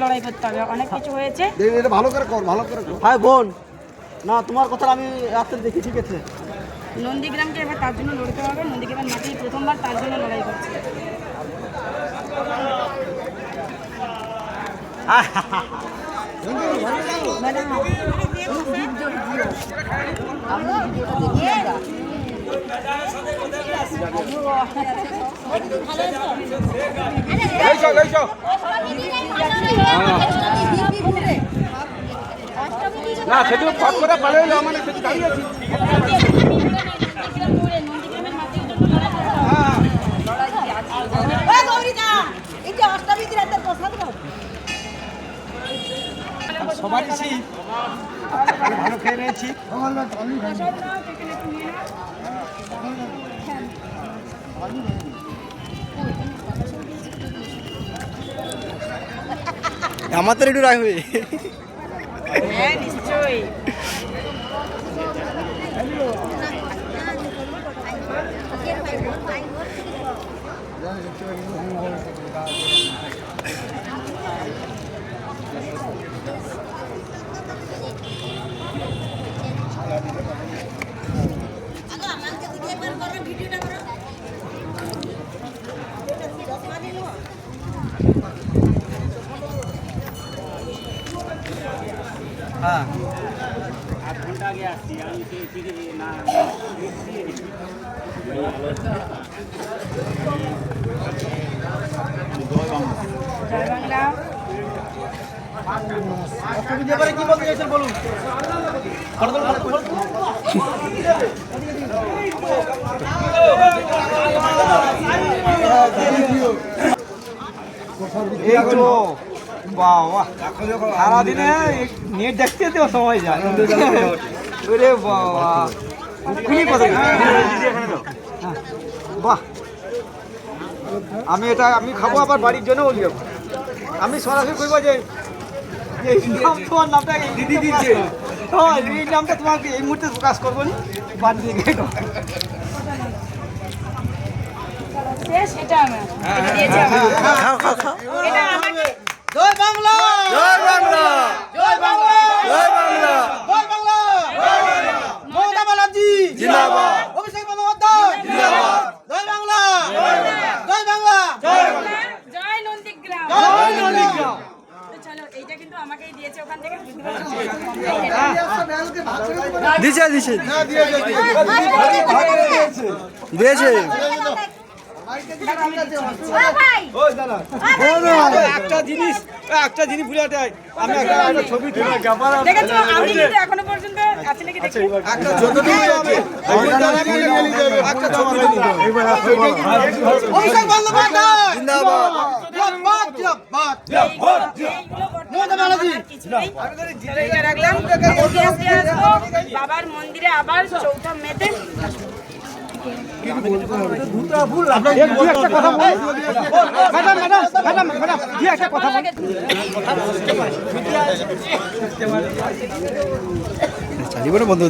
লড়াই করতে হবে, অনেক কিছু হয়েছে। ভালো করে কর, ভালো করে কর। ভাই বোন, না তোমার কথা আমি রাত্রে দেখি, ঠিক আছে। নন্দীগ্রামকে এবার তার জন্য লড়তে হবে। নন্দীগ্রামের মাটি প্রথমবার তার জন্য লড়াই করছে। না সেটা ফট করে পালে মানে সেটা দাঁড়িয়ে আছি। সবারই শীত, ভালো খেয়ে নিয়েছি। আমাদের একটু রাখবে। হ্যাঁ নিশ্চয়ই। হ্যাঁ, 8 ঘন্টা আগে আসছি আমি না জয় বাংলা। ব্যাপারে কি বলতে চাইছেন বলুন। এই তো বাবা, সারাদিনে নেট দেখতে তো সময় যায়। ওরে বাবা, বাহ, আমি খাবো, আবার বাড়ির জন্যও নিয়ে যাবো। আমি সরাসরি কইবো যে এই নাম, তোমার নামটা দিদি দিচ্ছে, এই নামটা তোমাকে এই মুহূর্তে প্রকাশ করবো না, বাদ দিয়ে গেল। এটা আমার এটা দিয়েছে এটা আমাকে। জয় বাংলা, জয় বাংলা, জয় বাংলা, জয় বাংলা, জয় বাংলা, জয় বাংলা। মমতা ব্যানার্জি জিন্দাবাদ, অভিষেক বন্দ্যোপাধ্যায় জিন্দাবাদ। জয় বাংলা, জয় বাংলা, জয় বাংলা, জয় বাংলা, জয় নন্দীগ্রাম, জয় নন্দীগ্রাম। তো চলো, এইটা কিন্তু আমাকেই দিয়েছে ওখান থেকে। দিছে দিছে দিয়েছে। একটা জিনিস ভুলে যায়, আমি একটা ছবি তুলে দেখেছো, আমি কিন্তু এখনো পর্যন্ত আছে নাকি দেখি। একটা ছবি অভিষেক বন্দ্যোপাধ্যায় জিন্দাবাদ, জিন্দাবাদ, জিন্দাবাদ, মমতা ব্যানার্জি। এটা রাখলাম। ইতিহাসে আসবো বাবার মন্দিরে আবার 4 মেতে। বন্ধ